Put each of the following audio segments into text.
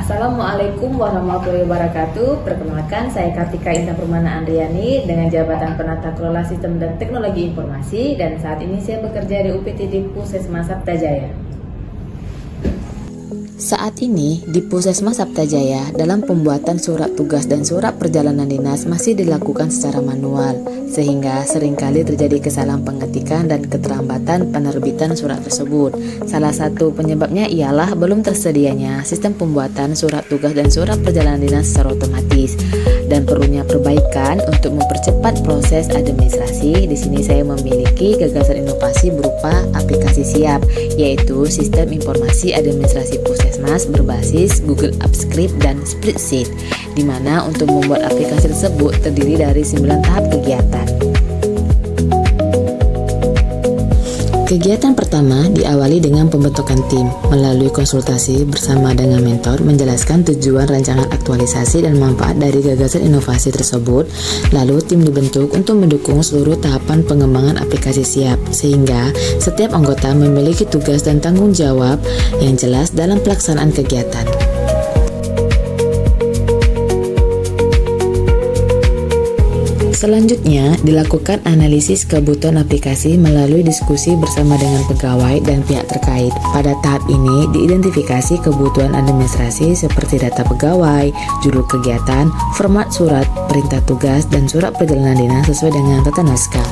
Assalamualaikum warahmatullahi wabarakatuh. Perkenalkan, saya Kartika Indah Permana Andriani dengan jabatan Penata Kelola Sistem dan Teknologi Informasi, dan saat ini saya bekerja di UPTD Puskesmas Sabtajaya. Saat ini di Puskesmas Sabtajaya dalam pembuatan surat tugas dan surat perjalanan dinas masih dilakukan secara manual, sehingga seringkali terjadi kesalahan pengetikan dan keterlambatan penerbitan surat tersebut. Salah satu penyebabnya ialah belum tersedianya sistem pembuatan surat tugas dan surat perjalanan dinas secara otomatis dan perlunya perbaikan untuk mempercepat proses administrasi. Di sini saya memiliki gagasan inovasi berupa aplikasi siap, yaitu sistem informasi administrasi Puskesmas berbasis Google Apps Script dan Spreadsheet, di mana untuk membuat aplikasi tersebut terdiri dari 9 tahap kegiatan. Kegiatan pertama diawali dengan pembentukan tim melalui konsultasi bersama dengan mentor menjelaskan tujuan rancangan aktualisasi dan manfaat dari gagasan inovasi tersebut. Lalu tim dibentuk untuk mendukung seluruh tahapan pengembangan aplikasi siap, sehingga setiap anggota memiliki tugas dan tanggung jawab yang jelas dalam pelaksanaan kegiatan. Selanjutnya, dilakukan analisis kebutuhan aplikasi melalui diskusi bersama dengan pegawai dan pihak terkait. Pada tahap ini, diidentifikasi kebutuhan administrasi seperti data pegawai, judul kegiatan, format surat, perintah tugas, dan surat perjalanan dinas sesuai dengan tata naskah.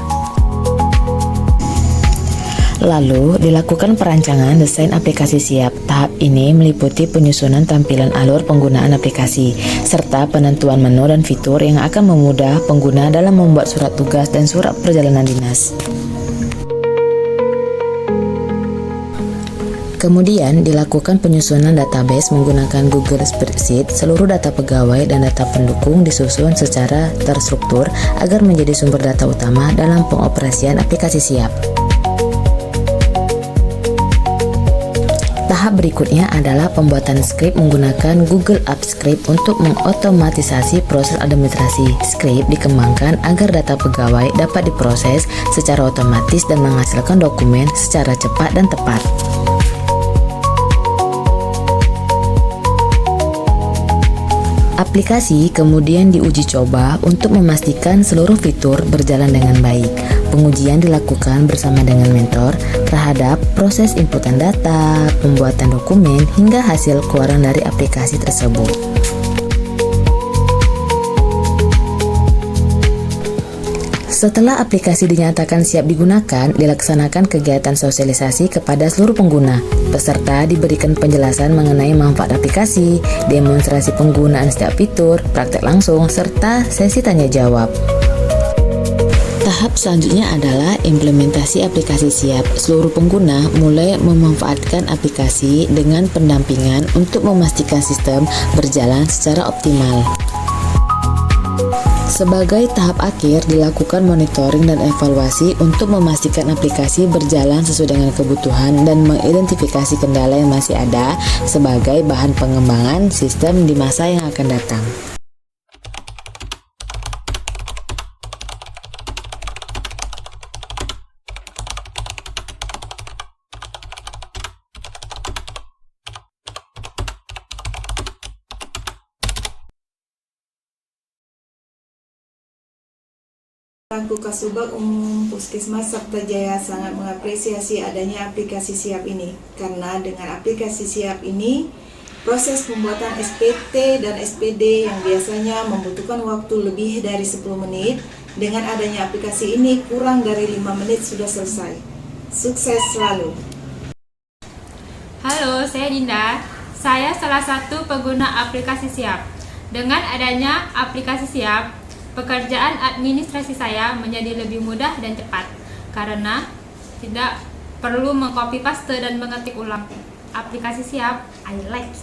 Lalu, dilakukan perancangan desain aplikasi siap. Tahap ini meliputi penyusunan tampilan alur penggunaan aplikasi, serta penentuan menu dan fitur yang akan memudah pengguna dalam membuat surat tugas dan surat perjalanan dinas. Kemudian dilakukan penyusunan database menggunakan Google Spreadsheet. Seluruh data pegawai dan data pendukung disusun secara terstruktur agar menjadi sumber data utama dalam pengoperasian aplikasi siap. Tahap berikutnya adalah pembuatan skrip menggunakan Google Apps Script untuk mengotomatisasi proses administrasi. Skrip dikembangkan agar data pegawai dapat diproses secara otomatis dan menghasilkan dokumen secara cepat dan tepat. Aplikasi kemudian diuji coba untuk memastikan seluruh fitur berjalan dengan baik. Pengujian dilakukan bersama dengan mentor terhadap proses inputan data, pembuatan dokumen, hingga hasil keluaran dari aplikasi tersebut. Setelah aplikasi dinyatakan siap digunakan, dilaksanakan kegiatan sosialisasi kepada seluruh pengguna. Peserta diberikan penjelasan mengenai manfaat aplikasi, demonstrasi penggunaan setiap fitur, praktek langsung, serta sesi tanya jawab. Tahap selanjutnya adalah implementasi aplikasi siap. Seluruh pengguna mulai memanfaatkan aplikasi dengan pendampingan untuk memastikan sistem berjalan secara optimal. Sebagai tahap akhir, dilakukan monitoring dan evaluasi untuk memastikan aplikasi berjalan sesuai dengan kebutuhan dan mengidentifikasi kendala yang masih ada sebagai bahan pengembangan sistem di masa yang akan datang. Selaku Kasubag Umum Puskesmas Sabtajaya sangat mengapresiasi adanya aplikasi siap ini, karena dengan aplikasi siap ini proses pembuatan SPT dan SPD yang biasanya membutuhkan waktu lebih dari 10 menit, dengan adanya aplikasi ini kurang dari 5 menit sudah selesai. Sukses selalu. Halo, saya Dinda. Saya salah satu pengguna aplikasi siap. Dengan adanya aplikasi siap, pekerjaan administrasi saya menjadi lebih mudah dan cepat karena tidak perlu mengcopy paste dan mengetik ulang. Aplikasi siap, I like.